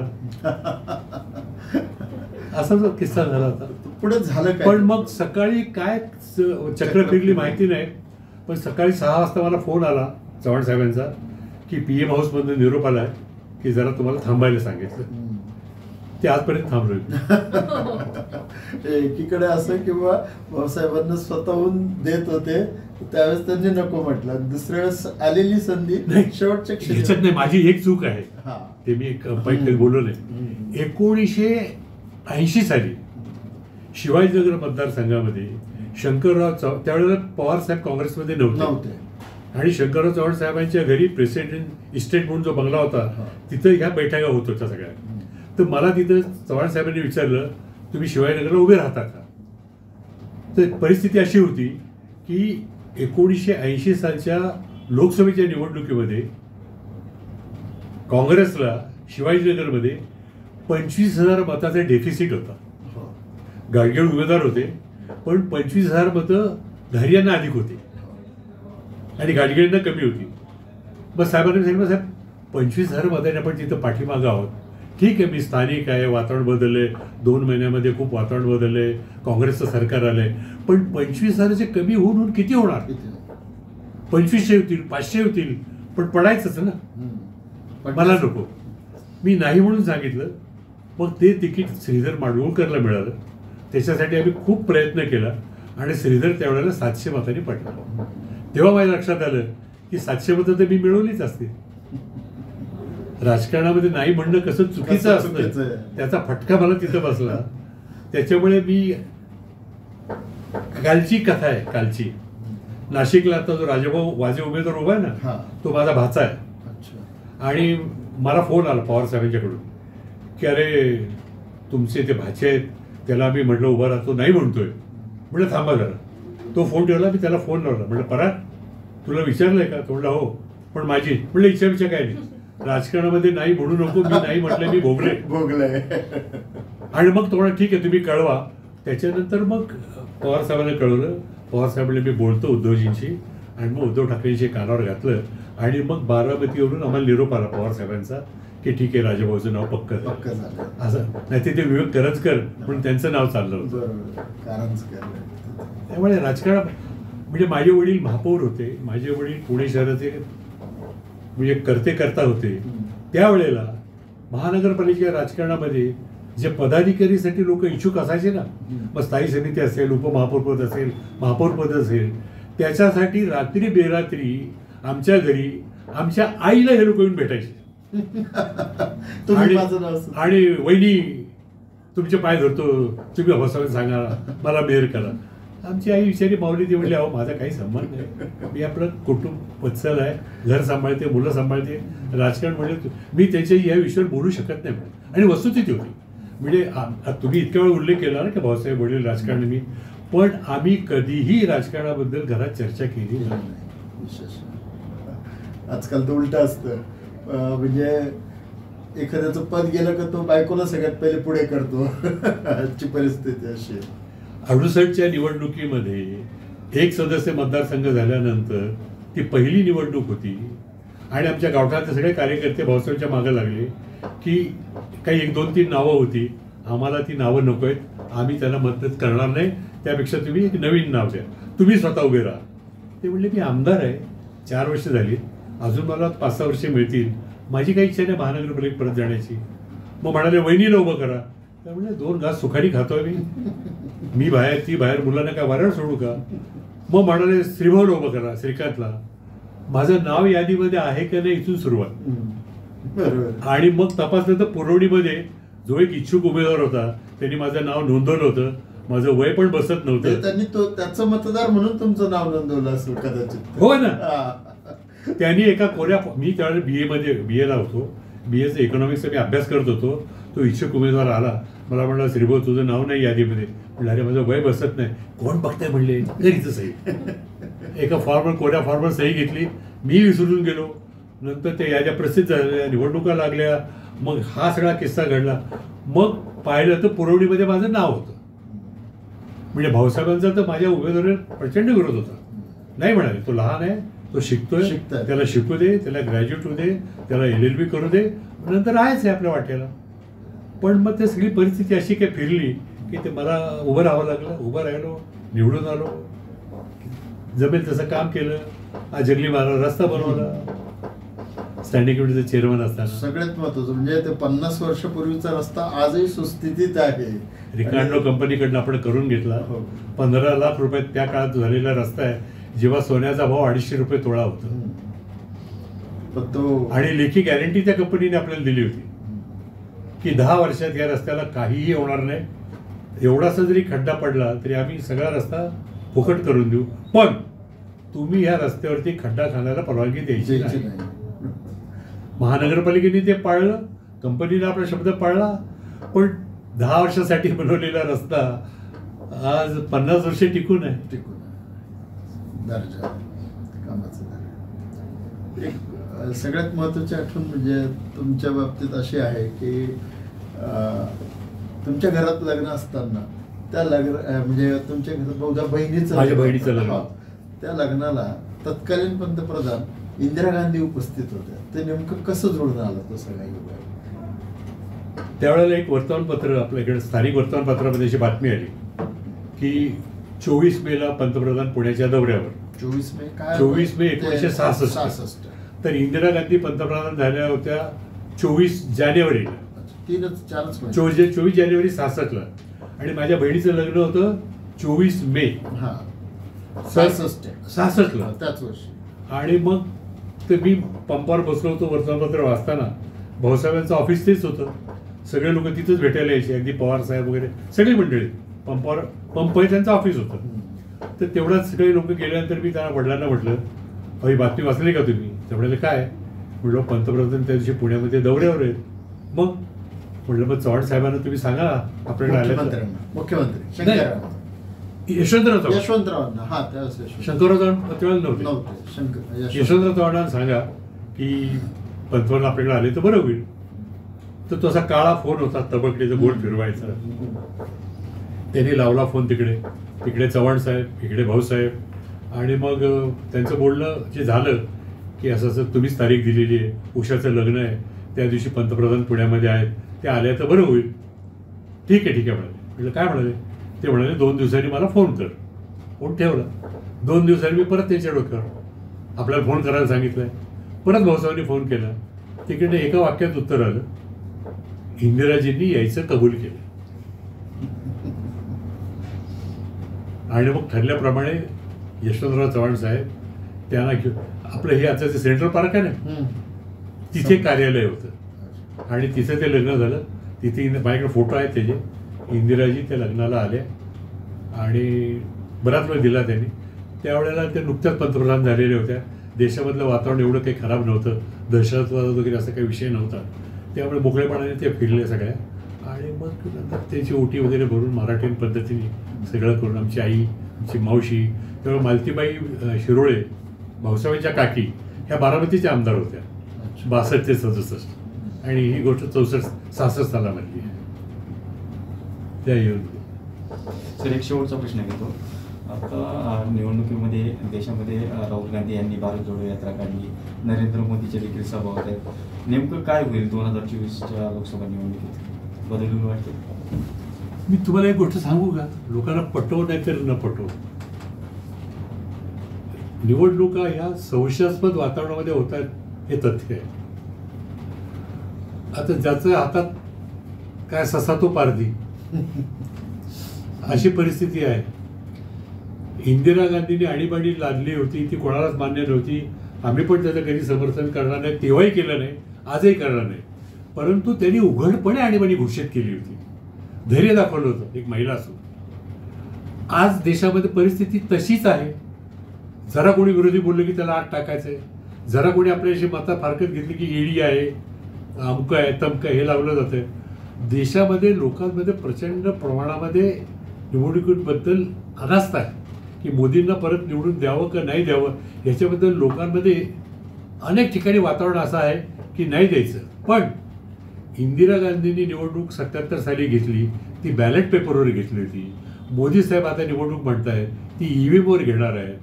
असा जो किस्सा झाला होता. पुढे झालं काय. पण मग सकाळी काय चक्र फिरली माहिती नाही. पण सकाळी 6 वाजता मला फोन आला चव्हाण साहेबांचा की PM हाऊसमधून निरोप आलाय की जरा तुम्हाला थांबायला सांगितलं. ते आजपर्यंत थांबलोय. एकीकडे असं किंवा भाऊसाहेबांना स्वतःहून देत होते, त्यावेळेस त्यांनी नको म्हटलं. दुसऱ्या वेळेस आलेली संधी शेवटच्या ह्याच्यात नाही. माझी एक चूक आहे, ते मी काही बोललो नाही. 1980 साली शिवाजीनगर मतदारसंघामध्ये शंकरराव चव्हाण, त्यावेळेला पवार साहेब काँग्रेसमध्ये नव्हते. आणि शंकरराव चव्हाण साहेबांच्या घरी प्रेसिडेंट इस्टेट म्हणून जो बंगला होता तिथं ह्या बैठका होत होत्या सगळ्या. तर मला तिथं चव्हाण साहेबांनी विचारलं, तुम्ही शिवाजीनगरला उभे राहता का? तर परिस्थिती अशी होती की 1980 सालच्या लोकसभेच्या निवडणुकीमध्ये काँग्रेसला शिवाजीनगरमध्ये 25,000 मताचा डेफिसिट होता. गाडगेळ उमेदवार होते, पण 25,000 मतं धारियांना अधिक होती आणि गाडगेळांना कमी होती. मग साहेबांनी सांगितलं, साहेब 25,000 मतांनी आपण तिथं पाठीमागं आहोत. ठीक आहे, मी स्थानिक आहे, वातावरण बदलले, 2 महिन्यामध्ये खूप वातावरण बदलले, काँग्रेसचं सरकार आलंय, पण 25,000चे कमी होऊन किती होणार? 2500 होतील, 500 होतील, पण पडायचंच ना. मला नको, मी नाही म्हणून सांगितलं. मग ते तिकीट श्रीधर माडगूळकरला मिळालं. त्याच्यासाठी आम्ही खूप प्रयत्न केला आणि श्रीधर त्यावेळेला 700 मतांनी पडला. तेव्हा माझ्या लक्षात आलं की 700 मतं तर मी मिळवलीच असते. राजकारणामध्ये नाही म्हणणं कसं चुकीचं असतं, त्याचा फटका मला तिथं बसला. त्याच्यामुळे मी, कालची कथा आहे, कालची नाशिकला आता जो राजाभाऊ वाजे उमेदवार उभा आहे ना, तो माझा भाचा आहे. आणि मला फोन आला पवार साहेबांच्याकडून की अरे तुमचे ते भाचे आहेत, त्याला आम्ही म्हटलं उभा राहतो, नाही म्हणतोय. म्हटलं थांबा जरा. तो फोन ठेवला, मी त्याला फोन लावला. म्हटलं पराग तुला विचारलंय का? तो म्हटलं हो, पण माझी. म्हटलं विचार काय नाही, राजकारणामध्ये नाही म्हणू नको, मी नाही म्हटलं, मी भोगलंय. आणि मग तो म्हणाला ठीक आहे तुम्ही कळवा. त्याच्यानंतर मग पवार साहेबांना कळवलं. पवार साहेबांना मी बोलतो उद्धवजींशी, आणि मग उद्धव ठाकरेंशी कानावर घातलं. आणि मग बारामतीवरून आम्हाला निरोप आला पवार साहेबांचा की ठीक आहे राजाभाऊचं नाव पक्क झालं. असं नाही ते विवेक करंजकर म्हणून त्यांचं नाव चाललं होतं. त्यामुळे राजकारण म्हणजे माझे वडील महापौर होते, माझे वडील पुणे शहराचे म्हणजे करता होते. त्यावेळेला महानगरपालिकेच्या राजकारणामध्ये जे पदाधिकारीसाठी लोक इच्छुक असायचे ना, मग स्थायी समिती असेल, उपमहापौरपद असेल, महापौरपद असेल, त्याच्यासाठी रात्री बेरात्री आमच्या घरी आमच्या आईला हे लोक येऊन भेटायचे. आणि वहिनी तुमचे पाय धरतो, तुम्ही बसावून सांगा, मला मेहर करा. आमची आई विचारी माऊली ती म्हणली, अहो माझा काही संबंध नाही, मी आपलं कुटुंब वत्सल आहे, घर सांभाळते, मुलं सांभाळते, राजकारण म्हणजे मी त्याच्या या विषयावर बोलू शकत नाही. आणि वस्तुस्थिती होती. म्हणजे तुम्ही इतक्या वेळ उल्लेख केला ना की भाऊसाहेब वडील राजकारणी, पण आम्ही कधीही राजकारणाबद्दल घरात चर्चा केली नाही. आजकाल तर उलट असतं, म्हणजे एखाद्याचं पद गेलं का तो बायकोला सगळ्यात पहिले पुढे करतो. आजची परिस्थिती अशी आहे. 68च्या निवडणुकीमध्ये एक सदस्य मतदारसंघ झाल्यानंतर ती पहिली निवडणूक होती आणि आमच्या गावठातले सगळे कार्यकर्ते भाऊसाहेबांच्या मागे लागले की काही 1, 2, 3 नावं होती, आम्हाला ती नावं नको आहेत, आम्ही त्यांना मदत करणार नाही, त्यापेक्षा तुम्ही एक नवीन नाव द्या, तुम्ही स्वतः उभे राहा. ते म्हणले मी आमदार आहे, 4 वर्ष झाली, अजून मला 5-6 वर्षे मिळतील, माझी काही इच्छा नाही महानगरपालिकेत परत जाण्याची. मग म्हणाले वहिनीला उभं करा. त्या म्हणजे 2 घास सुखारी खातोय मी बाहेर, ती बाहेर, मुलांना काय वाऱ्यावर सोडू का? मग म्हणाले श्रीभाऊला उभं करा, श्रीकांतला. माझं नाव यादीमध्ये आहे का नाही इथून सुरुवात. आणि मग तपासलं तर पुरवणीमध्ये जो एक इच्छुक उमेदवार होता त्यांनी माझं नाव नोंदवलं होतं, माझं वय पण बसत नव्हतं. त्यांनी त्याचं मतदार म्हणून तुमचं नाव नोंदवलं असेल कदाचित. हो ना. त्यांनी एका कोऱ्या, मी त्यावेळेला बीएला होतो, बीएचं इकॉनॉमिक्सचा मी अभ्यास करत होतो. तो इच्छुक उमेदवार आला, मला म्हणला श्रीभाऊ तुझं नाव नाही यादीमध्ये. म्हणलं अरे माझं वय बसत नाही. कोण बघताय म्हणले, घरीच सही. एका फॉर्मवर, कोऱ्या फॉर्मवर सही घेतली, मी विसरून गेलो. नंतर ते याद्या प्रसिद्ध झाल्या, निवडणुका लागल्या, मग हा सगळा किस्सा घडला. मग पाहिलं तर पुरवणीमध्ये माझं नाव होतं. म्हणजे भाऊसाहेबांचा तर माझ्या उमेदवारीवर प्रचंड विरोध होता. नाही म्हणाले तो लहान आहे, तो शिकतोय, त्याला शिकू दे, त्याला ग्रॅज्युएट होऊ दे, त्याला LLB करू दे, नंतर आहेच आहे आपल्या वाट्याला. पण मग ते सगळी परिस्थिती अशी काय फिरली की ते मला उभं राहावं लागलं. उभं राहिलो, निवडून आलो, जमेल तसं काम केलं. जंगली महाराज रस्ता बनवला, स्टँडिंग कमिटीचं चेअरमन असताना. सगळ्यात महत्वाचं म्हणजे ते 50 वर्षापूर्वीचा रस्ता आजही सुस्थितीत आहे. रिकांडो कंपनीकडनं आपण करून घेतला. 15 लाख रुपयात त्या काळात झालेला रस्ता आहे, जेव्हा सोन्याचा भाव 250 रुपये तोळा होता. आणि लेखी गॅरंटी त्या कंपनीने आपल्याला दिली होती की 10 वर्षात या रस्त्याला काहीही होणार नाही, एवढासा जरी खड्डा पडला तरी आम्ही सगळा रस्ता फुकट करून देऊ, पण तुम्ही या रस्त्यावरती खड्डा खाण्याला परवानगी द्यायची नाही. महानगरपालिकेने ते पाळलं, कंपनीला आपला शब्द पाळला, पण 10 वर्षासाठी बनवलेला रस्ता आज 50 वर्षे टिकून आहे. टिकून दर्जा कामाचा दर्जा. एक सगळ्यात महत्त्वाची आठवण म्हणजे तुमच्या बाबतीत अशी आहे की तुमच्या घरात लग्न असताना त्या लग्न म्हणजे तुमच्या घरात बहुधा बहिणीचं माझ्या बहिणीचं लग्न. त्या लग्नाला तत्कालीन पंतप्रधान इंदिरा गांधी उपस्थित होत्या. ते नेमकं कसं जोडून आलं तो सगळा योग? त्यावेळेला एक वर्तमानपत्र आपल्याकडे स्थानिक वर्तमानपत्रामध्ये अशी बातमी आली की 24 मेला पंतप्रधान पुण्याच्या दौऱ्यावर. 24 मे काय? 24 मे 1966. तर इंदिरा गांधी पंतप्रधान झाल्या होत्या 24 जानेवारीला. 24 जानेवारी 66ला. आणि माझ्या बहिणीचं लग्न होतं 24 मे 66ला त्याच वर्षी. आणि मग ते मी पंपावर बसलो होतो वर्तमानपत्र वाचताना. भाऊसाहेबांचं ऑफिस तेच होतं. सगळे लोक तिथंच भेटायला यायचे, अगदी पवार साहेब वगैरे सगळी मंडळी. पंप हे त्यांचं ऑफिस होतं. तर तेवढ्याच सगळे लोक गेल्यानंतर मी त्या वडिलांना म्हटलं, ही बातमी वाचली का तुम्ही? ते म्हणाले काय? म्हटलं पंतप्रधान त्या दिवशी पुण्यामध्ये दौऱ्यावर आहेत. मग म्हटलं मग चव्हाण साहेबांना तुम्ही सांगा आपल्याकडे आल्या. मुख्यमंत्री यशवंतराव शंकरराव चव्हाण तेव्हा नव्हते. यशवंतराव चव्हाणांना सांगा की पंतप्रधान आपल्याकडे आले तर बरं होईल. तर तो असा काळा फोन होता, तबकडीचं गोल फिरवायचा. त्यांनी लावला फोन तिकडे चव्हाण साहेब, इकडे भाऊसाहेब. आणि मग त्यांचं बोलणं जे झालं की असं असं तुम्हीच तारीख दिलेली आहे, उषाचं लग्न आहे, त्या दिवशी पंतप्रधान पुण्यामध्ये आहेत, ते आल्या तर बरं होईल. ठीक आहे म्हणाले. म्हटलं काय म्हणाले? ते म्हणाले 2 दिवसांनी मला फोन कर. फोन ठेवला. 2 दिवसांनी मी परत त्यांच्या डोक्यावर आपल्याला फोन करायला सांगितलंय. परत भाऊसाहेबांनी फोन केला. तिकडे एका वाक्यात उत्तर आलं, इंदिराजींनी यायचं कबूल केलं. आणि मग ठरल्याप्रमाणे यशवंतराव चव्हाण साहेब त्यांना घेऊन आपलं हे आता जे सेंट्रल पार्क आहे ना, तिथे कार्यालय होतं आणि तिथे ते लग्न झालं. तिथे माझ्याकडे फोटो आहेत त्याचे. इंदिराजी त्या लग्नाला आल्या आणि बराच वेळ दिला त्यांनी. त्यावेळेला ते नुकत्याच पंतप्रधान झालेल्या होत्या. देशामधलं वातावरण एवढं काही खराब नव्हतं, दहशतवाद वगैरे असा काही विषय नव्हता. त्यामुळे मोकळेपणाने ते फिरले सगळ्या. आणि मग नंतर त्याची ओटी वगैरे भरून मराठी पद्धतीने सगळं करून आमची आई, आमची मावशी, त्यामुळे मालतीबाई शिरोळे भाऊसाहेबांच्या काकी ह्या बारामतीच्या आमदार होत्या 62 ते 67. आणि ही गोष्ट 64-66 सालामधली आहे. त्या येऊन सर एक शेवटचा प्रश्न घेतो. आता निवडणुकीमध्ये देशामध्ये राहुल गांधी यांनी भारत जोडो यात्रा काढली, नरेंद्र मोदीचे देखील सभा होत आहेत. नेमकं काय होईल 2024च्या लोकसभा निवडणुकीत? बदलून वाटते? मी तुम्हाला एक गोष्ट सांगू का? लोकांना पटवू नाही तर न पटवू, निवडणुका ह्या संशयास्पद वातावरणामध्ये होत आहेत हे तथ्य आहे. आता ज्याच्या हातात काय ससा तो पारधी अशी परिस्थिती आहे. इंदिरा गांधींनी आणीबाणी लादली होती, ती कोणालाच मान्य नव्हती. आम्ही पण त्याचं कधी समर्थन करणार नाही, तेव्हाही केलं नाही, आजही करणार नाही. परंतु त्यांनी उघडपणे आणीबाणी घोषित केली होती, धैर्य दाखवलं होतं एक महिला असून. आज देशामध्ये परिस्थिती तशीच आहे. जरा कोणी विरोधी बोललं की त्याला आत टाकायचंय, जरा कोणी आपल्याशी मता फारकत घेतली की ईडी आहे, अमुक आहे, तमक हे लावलं जातंय. देशामध्ये लोकांमध्ये प्रचंड प्रमाणामध्ये निवडणुकीबद्दल अनास्था आहे की मोदींना परत निवडून द्यावं का नाही द्यावं. याच्याबद्दल लोकांमध्ये अनेक ठिकाणी वातावरण असं आहे की नाही द्यायचं. पण इंदिरा गांधींनी निवडणूक 77 साली घेतली, ती बॅलेट पेपरवर घेतली होती. मोदी साहेब आता निवडणूक म्हणतायत ती EVMवर घेणार आहे.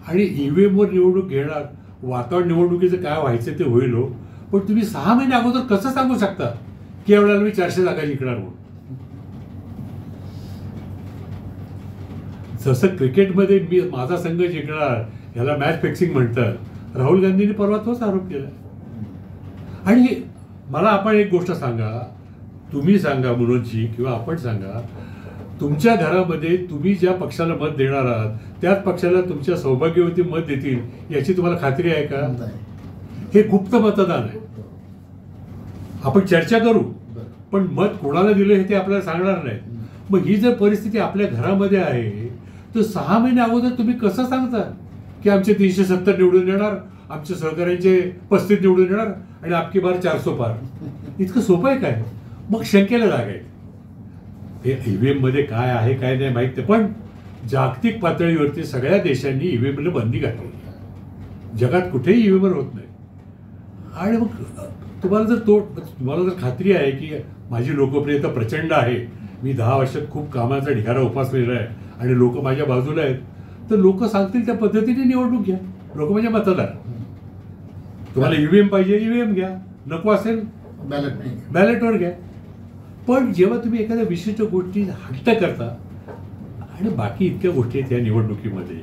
आणि EVMवर निवडणूक घेणार, वातावरण निवडणुकीचं काय व्हायचं ते होईल हो. पण तुम्ही 6 महिने अगोदर कसं सांगू शकता की एवढ्याला मी 400 जागा जिंकणार म्हणून? जसं क्रिकेटमध्ये मी माझा संघ जिंकणार ह्याला मॅच फिक्सिंग म्हणतात, राहुल गांधींनी परवा तोच आरोप केला. आणि मला आपण एक गोष्ट सांगा, तुम्ही सांगा मनोजजी किंवा आपण सांगा, तुमच्या घरामध्ये तुम्ही ज्या पक्षाला मत देणार आहात त्याच पक्षाला तुमच्या सौभाग्यवती मत देतील याची तुम्हाला खात्री आहे का? हे गुप्त मतदान आहे. आपण चर्चा करू, पण मत कोणाला दिलं हे ते आपल्याला सांगणार नाही. मग ही जर परिस्थिती आपल्या घरामध्ये आहे तर 6 महिने अगोदर तुम्ही कसं सांगता की आमचे 370 निवडून येणार, आमच्या सहकाऱ्यांचे 35 निवडून येणार आणि आपकी बार 400 पार? इतकं सोपं आहे काय? मग शंकेला जागा आहे. हे ईव्हीएम मध्ये काय आहे काय नाही माहित नाही, पण जागतिक पातळीवरती सगळ्या देशांनी ईव्हीएमला बंदी घातली. जगात कुठेही ईव्हीएमवर होत नाही. आणि मग तुम्हाला जर खात्री आहे की माझी लोकप्रियता प्रचंड आहे, मी 10 वर्षात खूप कामाचा ढिगारा उपासलेला आहे आणि लोक माझ्या बाजूला आहेत, तर लोक सांगतील त्या पद्धतीने निवडणूक घ्या. लोक म्हणजे मतदार. तुम्हाला ईव्हीएम पाहिजे ईव्हीएम घ्या, नको असेल बॅलेटवर घ्या. पण जेव्हा तुम्ही एखाद्या विशिष्ट गोष्टी हट्ट करता आणि बाकी इतक्या गोष्टी आहेत या निवडणुकीमध्ये,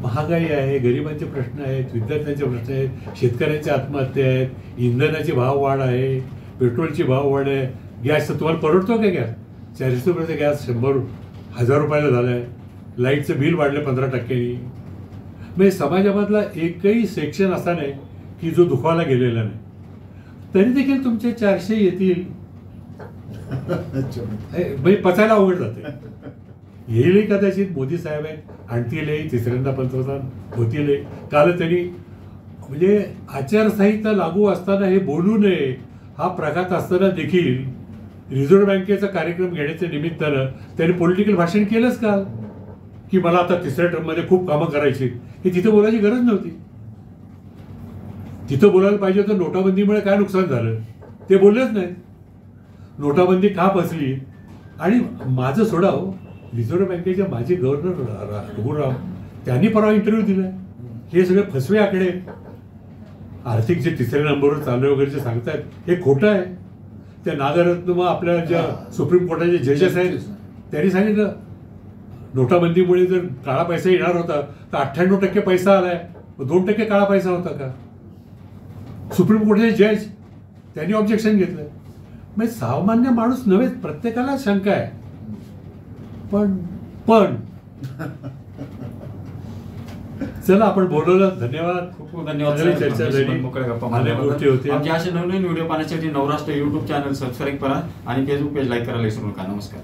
महागाई आहे, गरिबांचे प्रश्न आहेत, विद्यार्थ्यांचे प्रश्न आहेत, शेतकऱ्यांच्या आत्महत्या आहेत, इंधनाचे भाव वाढ आहे, पेट्रोलची भाव वाढ आहे, गॅस तुम्हाला परवडतो का गॅस? 400 रुपयाचा गॅस 1,000 रुपयाला झाला आहे, लाईटचं बिल वाढलं 15%. म्हणजे समाजामधला एकही सेक्शन असा नाही की जो दुखावला गेलेला नाही. तरी देखील तुमचे 400 येतील, म्हणजे पचायला अवघड जाते. येईलही कदाचित, मोदी साहेब आहेत, आणतीलही, तिसऱ्यांदा पंतप्रधान होतीलही. काल त्यांनी म्हणजे आचारसंहिता लागू असताना हे बोलू नये हा प्रघात असताना देखील रिझर्व्ह बँकेचा कार्यक्रम घेण्याच्या निमित्तानं त्यांनी पॉलिटिकल भाषण केलंच का की मला आता तिसऱ्या टर्ममध्ये खूप कामं करायची. हे तिथं बोलायची गरज नव्हती. तिथं बोलायला पाहिजे होतं नोटाबंदीमुळे काय नुकसान झालं ते बोललेच नाही. नोटाबंदी का फसली. आणि माझं सोडाव, रिझर्व्ह बँकेचे माजी गव्हर्नर रघुराम त्यांनी परवा इंटरव्ह्यू दिलाय. हे सगळे फसवे आकडे, आर्थिक जे तिसऱ्या नंबरवर चालू वगैरे जे सांगतायत हे खोटं आहे. त्या नागरत्न आपल्या ज्या सुप्रीम कोर्टाचे जजेस आहेत त्यांनी सांगितलं नोटाबंदीमुळे जर काळा पैसा येणार होता तर 98% पैसा आलाय, 2% काळा पैसा होता का? सुप्रीम कोर्टाचे जज त्यांनी ऑब्जेक्शन घेतलं. म्हणजे सामान्य माणूस नव्हे, प्रत्येकाला शंका आहे. पण चला आपण बोलवलं, धन्यवाद. खूप खूप धन्यवाद. चर्चा झाली, मोकळ्या गप्पा अनेक मारल्याबद्दल. गोष्टी होत्या. आमचे असे नवनवीन व्हिडिओ पाहण्यासाठी नवराष्ट्र YouTube चॅनल सबस्क्राईब करा आणि फेसबुक पेज लाईक करायला विसरू नका. नमस्कार.